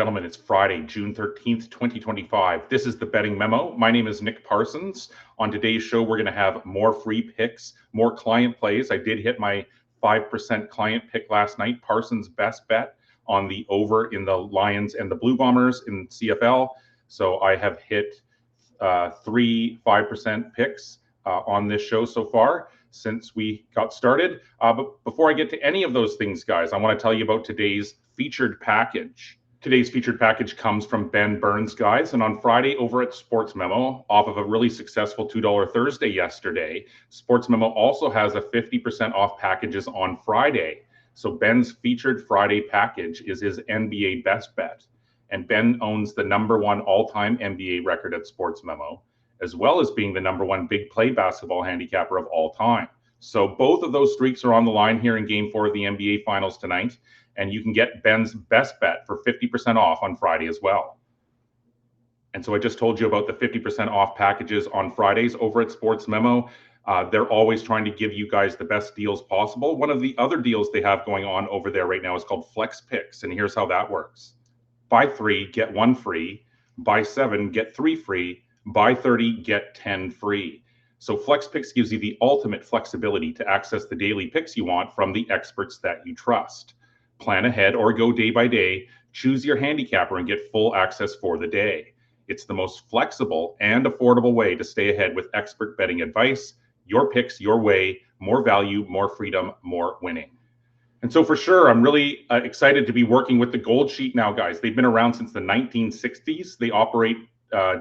gentlemen, it's Friday, June 13th, 2025. This is the Betting Memo. My name is Nick Parsons. On today's show, we're going to have more free picks, more client plays. I did hit my 5% client pick last night, Parsons' best bet on the over in the Lions and the Blue Bombers in CFL. So I have hit 3 5% picks on this show so far since we got started. But before I get to any of those things, guys, I want to tell you about today's featured package. Today's featured package comes from Ben Burns, guys, and on Friday over at Sports Memo, off of a really successful $2 Thursday yesterday, Sports Memo also has a 50% off packages on Friday. So Ben's featured Friday package is his NBA best bet. And Ben owns the #1 all-time NBA record at Sports Memo, as well as being the #1 big play basketball handicapper of all time. So both of those streaks are on the line here in Game 4 of the NBA Finals tonight, and you can get Ben's best bet for 50% off on Friday as well. And so I just told you about the 50% off packages on Fridays over at Sports Memo. They're always trying to give you guys the best deals possible. One of the other deals they have going on over there right now is called Flex Picks, and here's how that works. Buy 3, get 1 free. Buy 7, get 3 free. Buy 30, get 10 free. So Flex Picks gives you the ultimate flexibility to access the daily picks you want from the experts that you trust. Plan ahead or go day by day, choose your handicapper and get full access for the day. It's the most flexible and affordable way to stay ahead with expert betting advice, your picks, your way, more value, more freedom, more winning. And so for sure, I'm really excited to be working with the Gold Sheet now, guys. They've been around since the 1960s. They operate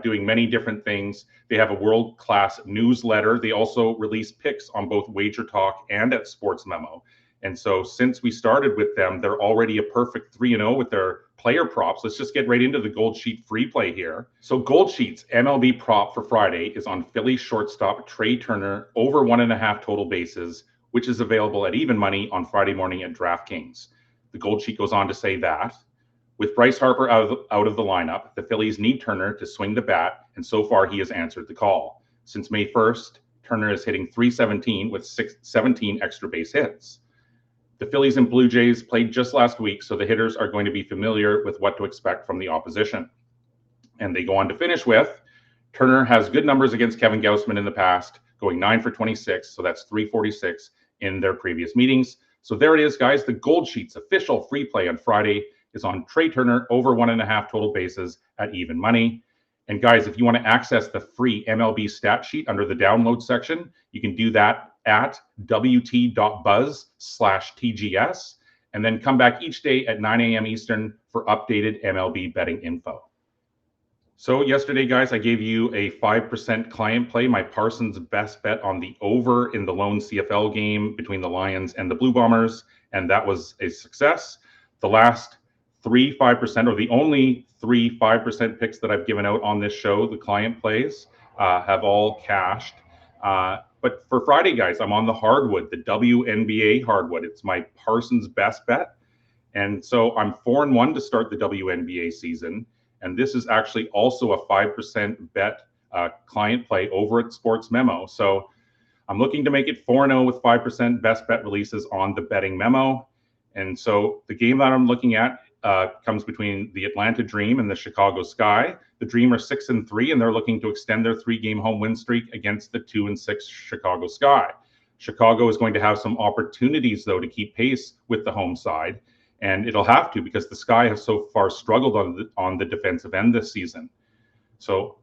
doing many different things. They have a world-class newsletter. They also release picks on both Wager Talk and at Sports Memo. And so since we started with them, they're already a perfect 3-0 with their player props. Let's just get right into the Gold Sheet free play here. So Gold Sheet's MLB prop for Friday is on Philly shortstop Trey Turner over 1.5 total bases, which is available at even money on Friday morning at DraftKings. The Gold Sheet goes on to say that with Bryce Harper out of the lineup, the Phillies need Turner to swing the bat, and so far he has answered the call. Since May 1st, Turner is hitting .317 with 17 extra base hits. The Phillies and Blue Jays played just last week, so the hitters are going to be familiar with what to expect from the opposition. And they go on to finish with, Turner has good numbers against Kevin Gausman in the past, going 9 for 26, so that's .346 in their previous meetings. So there it is, guys. The Gold Sheet's official free play on Friday is on Trey Turner over 1.5 total bases at even money. And guys, if you want to access the free MLB stat sheet under the download section, you can do that at wt.buzz/TGS, and then come back each day at 9 a.m. Eastern for updated MLB betting info. So yesterday, guys, I gave you a 5% client play, my Parsons best bet on the over in the lone CFL game between the Lions and the Blue Bombers, and that was a success. The last 3 5%, or the only 3 5% picks that I've given out on this show, the client plays, have all cashed. But for Friday, guys, I'm on the hardwood, the WNBA hardwood. It's my Parsons best bet. And so I'm 4-1 to start the WNBA season. And this is actually also a 5% bet client play over at Sports Memo. So I'm looking to make it 4-0 with 5% best bet releases on the Betting Memo. And so the game that I'm looking at comes between the Atlanta Dream and the Chicago Sky. The Dream are 6-3, and they're looking to extend their 3-game home win streak against the 2-6 Chicago Sky. Chicago is going to have some opportunities, though, to keep pace with the home side, and it'll have to because the Sky have so far struggled on the defensive end this season. So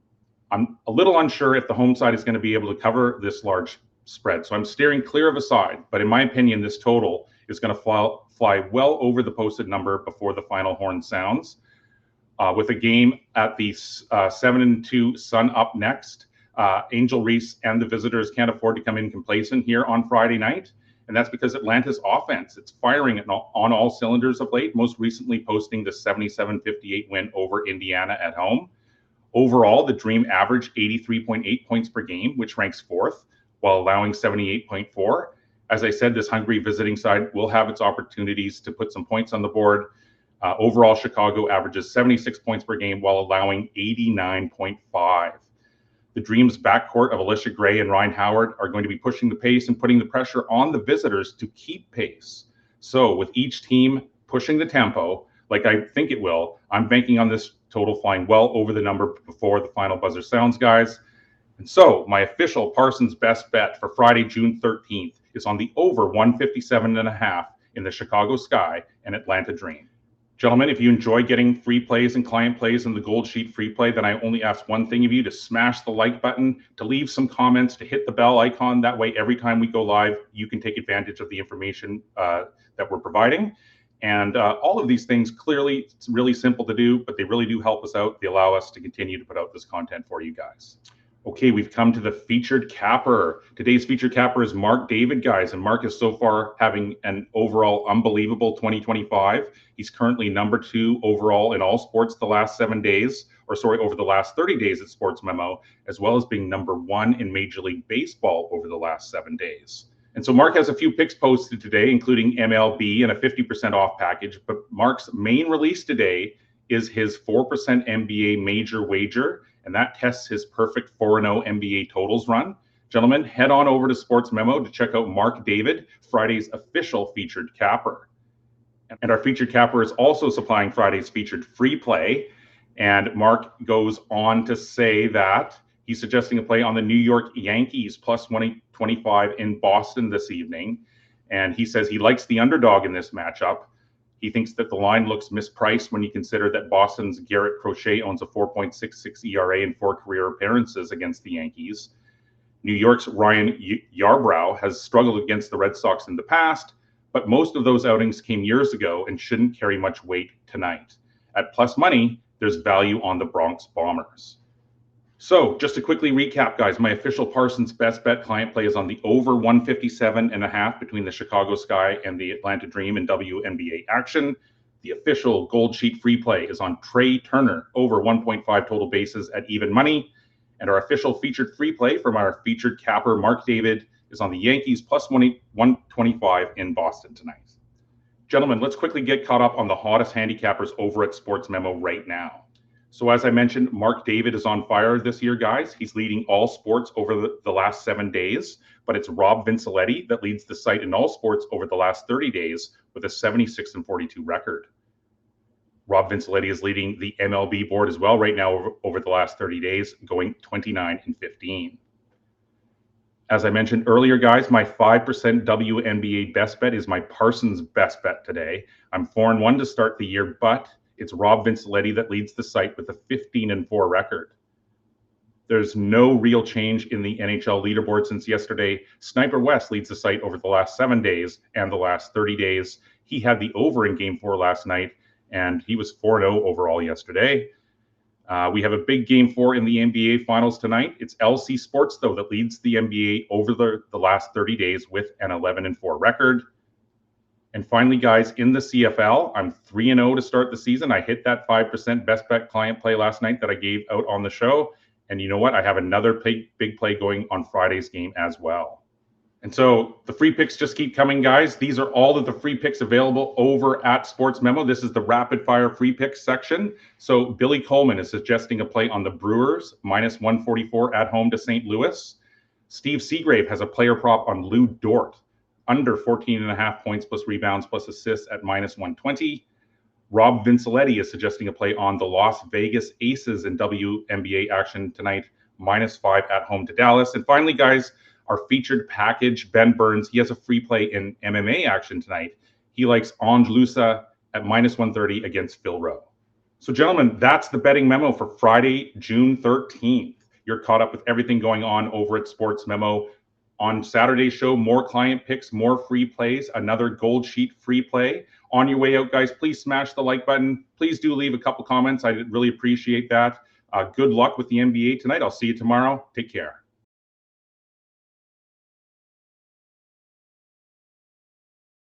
I'm a little unsure if the home side is going to be able to cover this large spread. So I'm steering clear of a side, but in my opinion, this total is going to fly well over the posted number before the final horn sounds. With a game at the 7-2 Sun up next, Angel Reese and the visitors can't afford to come in complacent here on Friday night. And that's because Atlanta's offense, it's firing on all cylinders of late, most recently posting the 77-58 win over Indiana at home. Overall, the Dream averaged 83.8 points per game, which ranks 4th, while allowing 78.4. As I said, this hungry visiting side will have its opportunities to put some points on the board. Overall, Chicago averages 76 points per game while allowing 89.5. The Dream's backcourt of Alicia Gray and Ryan Howard are going to be pushing the pace and putting the pressure on the visitors to keep pace. So with each team pushing the tempo, like I think it will. I'm banking on this total flying well over the number before the final buzzer sounds, guys. And so my official Parsons best bet for Friday, June 13th is on the over 157.5 in the Chicago Sky and Atlanta Dream. Gentlemen, if you enjoy getting free plays and client plays in the Gold Sheet free play, then I only ask one thing of you: to smash the like button, to leave some comments, to hit the bell icon. That way, every time we go live, you can take advantage of the information that we're providing. And all of these things, clearly, it's really simple to do, but they really do help us out. They allow us to continue to put out this content for you guys. Okay, we've come to the featured capper. Today's featured capper is Mark David, guys, and Mark is so far having an overall unbelievable 2025. He's currently number 2 overall in all sports the last 7 days, over the last 30 days at Sports Memo, as well as being number 1 in Major League Baseball over the last 7 days. And so Mark has a few picks posted today, including MLB and a 50% off package, but Mark's main release today is his 4% NBA major wager, and that tests his perfect 4-0 NBA totals run. Gentlemen, head on over to Sports Memo to check out Mark David, Friday's official featured capper. And our featured capper is also supplying Friday's featured free play. And Mark goes on to say that he's suggesting a play on the New York Yankees plus 125 in Boston this evening. And he says he likes the underdog in this matchup. He thinks that the line looks mispriced when you consider that Boston's Garrett Crochet owns a 4.66 ERA in 4 career appearances against the Yankees. New York's Ryan Yarbrough has struggled against the Red Sox in the past, but most of those outings came years ago and shouldn't carry much weight tonight. At plus money, there's value on the Bronx Bombers. So just to quickly recap, guys, my official Parsons best bet client play is on the over 157.5 between the Chicago Sky and the Atlanta Dream in WNBA action. The official Gold Sheet free play is on Trey Turner over 1.5 total bases at even money. And our official featured free play from our featured capper, Mark David, is on the Yankees plus 125 in Boston tonight. Gentlemen, let's quickly get caught up on the hottest handicappers over at Sports Memo right now. So as I mentioned, Mark David is on fire this year, guys. He's leading all sports over the last 7 days, but it's Rob Vincelletti that leads the site in all sports over the last 30 days with a 76-42 record. Rob Vincelletti is leading the MLB board as well right now over the last 30 days, going 29-15. As I mentioned earlier, guys, my 5% WNBA best bet is my Parsons best bet today. I'm 4-1 to start the year, but it's Rob Vincelletti that leads the site with a 15-4 record. There's no real change in the NHL leaderboard since yesterday. Sniper West leads the site over the last 7 days and the last 30 days. He had the over in Game 4 last night, and he was 4-0 overall yesterday. We have a big Game 4 in the NBA Finals tonight. It's LC Sports, though, that leads the NBA over the last 30 days with an 11-4 record. And finally, guys, in the CFL, I'm 3-0 to start the season. I hit that 5% best bet client play last night that I gave out on the show. And you know what? I have another big play going on Friday's game as well. And so the free picks just keep coming, guys. These are all of the free picks available over at Sports Memo. This is the rapid fire free picks section. So Billy Coleman is suggesting a play on the Brewers, minus 144 at home to St. Louis. Steve Seagrave has a player prop on Lou Dort, under 14.5 points plus rebounds plus assists at minus 120. Rob Vincelletti is suggesting a play on the Las Vegas Aces in WNBA action tonight, minus 5 at home to Dallas. And finally, guys, our featured package, Ben Burns, he has a free play in MMA action tonight. He likes Ange Lusa at minus 130 against Phil Rowe. So, gentlemen, that's the betting memo for Friday, June 13th. You're caught up with everything going on over at Sports Memo. On Saturday's show, more client picks, more free plays, another Gold Sheet free play. On your way out, guys, please smash the like button. Please do leave a couple comments. I really appreciate that. Good luck with the NBA tonight. I'll see you tomorrow. Take care.